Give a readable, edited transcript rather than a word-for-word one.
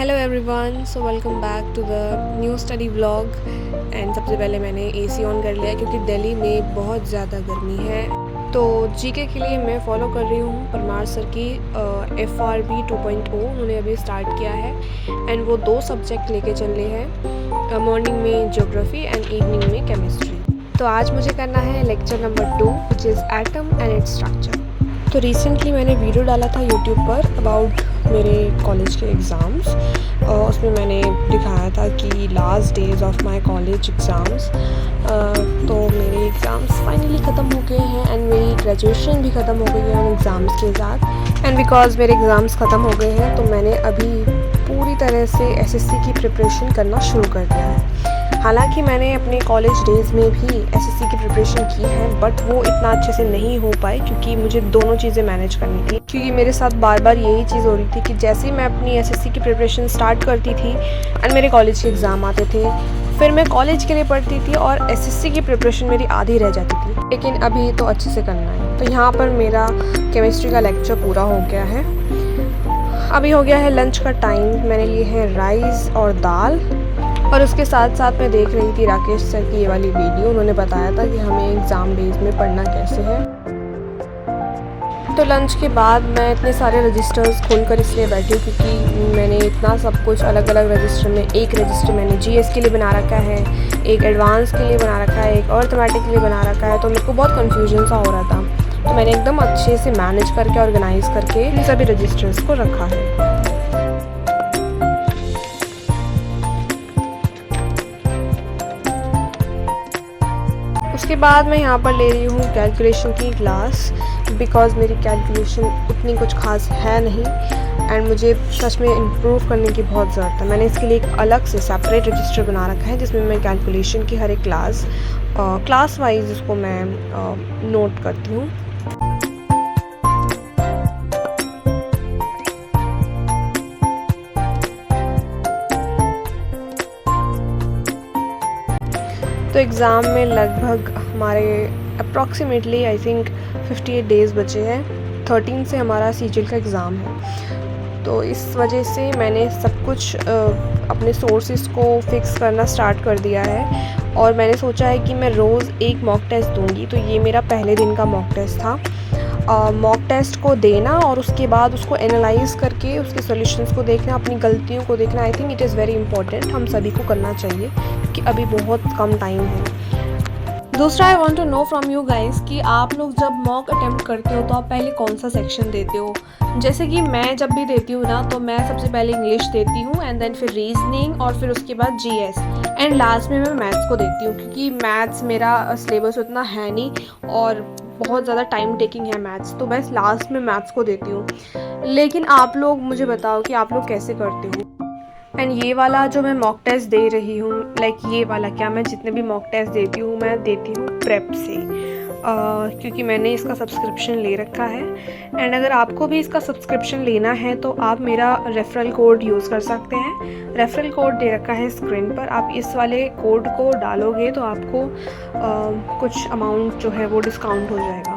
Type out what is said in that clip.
Hello everyone, so welcome back to the new study vlog. And सबसे पहले मैंने AC on कर लिया क्योंकि दिल्ली में बहुत ज़्यादा गर्मी है। तो जीके के लिए मैं फॉलो कर रही हूँ परमार सर की FRB 2.0 उन्होंने अभी स्टार्ट किया है। एंड वो 2 सब्जेक्ट लेके चल रहे हैं, मॉर्निंग में ज्योग्राफी एंड इवनिंग में केमिस्ट्री। तो आज मुझे करना है lecture number 2 which is atom and its structure. तो रिसेंटली मैंने वीडियो डाला था यूट्यूब पर अबाउट मेरे कॉलेज के एग्ज़ाम्स। उसमें मैंने दिखाया था कि last days of my college exams. तो मेरे एग्ज़ाम्स फाइनली ख़त्म हो गए हैं एंड मेरी ग्रेजुएशन भी ख़त्म हो गई है उन एग्ज़ाम्स के साथ। एंड बिकॉज़ मेरे एग्ज़ाम्स ख़त्म हो गए हैं तो मैंने अभी पूरी तरह से SSC की प्रिपरेशन करना शुरू कर दिया है। हालांकि मैंने अपने कॉलेज डेज़ में भी SSC की प्रिपरेशन की है, बट वो इतना अच्छे से नहीं हो पाई क्योंकि मुझे दोनों चीज़ें मैनेज करनी थी। क्योंकि मेरे साथ बार बार यही चीज़ हो रही थी कि जैसे ही मैं अपनी SSC की प्रिपरेशन स्टार्ट करती थी एंड मेरे कॉलेज के एग्ज़ाम आते थे, फिर मैं कॉलेज के लिए पढ़ती थी और SSC की प्रिपरेशन मेरी आधी रह जाती थी। लेकिन अभी तो अच्छे से करना है। तो यहाँ पर मेरा केमिस्ट्री का लेक्चर पूरा हो गया है। अभी हो गया है लंच का टाइम। मैंने लिए हैं राइस और दाल, और उसके साथ साथ मैं देख रही थी राकेश सर की ये वाली वीडियो। उन्होंने बताया था कि हमें एग्ज़ाम डेज में पढ़ना कैसे है। तो लंच के बाद मैं इतने सारे रजिस्टर्स खोलकर इसलिए बैठी हूँ क्योंकि मैंने इतना सब कुछ अलग अलग रजिस्टर में, एक रजिस्टर मैंने GS के लिए बना रखा है, एक एडवांस के लिए बना रखा है, एक अर्थमेटिक के लिए बना रखा है। तो मेरे को बहुत कन्फ्यूजन सा हो रहा था, तो मैंने एकदम अच्छे से मैनेज करके ऑर्गेनाइज़ करके इन सभी रजिस्टर्स को रखा है। उसके बाद मैं यहाँ पर ले रही हूँ कैलकुलेशन की क्लास, बिकॉज़ मेरी कैलकुलेशन उतनी कुछ खास है नहीं एंड मुझे सच में इम्प्रूव करने की बहुत ज़रूरत है। मैंने इसके लिए एक अलग से सेपरेट रजिस्टर बना रखा है जिसमें मैं कैलकुलेशन की हर एक क्लास वाइज उसको मैं नोट करती हूँ। तो एग्ज़ाम में लगभग हमारे अप्रॉक्सीमेटली आई थिंक 58 डेज़ बचे हैं। 13 से हमारा CGL का एग्ज़ाम है। तो इस वजह से मैंने सब कुछ अपने सोर्सेज को फिक्स करना स्टार्ट कर दिया है और मैंने सोचा है कि मैं रोज़ एक मॉक टेस्ट दूंगी। तो ये मेरा पहले दिन का मॉक टेस्ट था। मॉक टेस्ट को देना और उसके बाद उसको एनालाइज़ करके उसके सॉल्यूशंस को देखना, अपनी गलतियों को देखना, I think it is very important. हम सभी को करना चाहिए क्योंकि अभी बहुत कम टाइम है। दूसरा, I want to know from you guys कि आप लोग जब मॉक अटेम्प्ट करते हो तो आप पहले कौन सा सेक्शन देते हो। जैसे कि मैं जब भी देती हूँ ना, तो मैं सबसे पहले इंग्लिश देती हूँ एंड देन फिर रीजनिंग और फिर उसके बाद GS एंड लास्ट में मैं मैथ्स को देती हूँ क्योंकि मैथ्स मेरा सिलेबस उतना है नहीं और बहुत ज़्यादा टाइम टेकिंग है मैथ्स, तो मैं लास्ट में मैथ्स को देती हूँ। लेकिन आप लोग मुझे बताओ कि आप लोग कैसे करते हो। एंड ये वाला जो मैं मॉक टेस्ट दे रही हूँ, लाइक ये वाला क्या, मैं जितने भी मॉक टेस्ट देती हूँ मैं देती हूँ प्रेप से, क्योंकि मैंने इसका सब्सक्रिप्शन ले रखा है। एंड अगर आपको भी इसका सब्सक्रिप्शन लेना है तो आप मेरा रेफरल कोड यूज़ कर सकते हैं। रेफरल कोड दे रखा है स्क्रीन पर, आप इस वाले कोड को डालोगे तो आपको कुछ अमाउंट जो है वो डिस्काउंट हो जाएगा।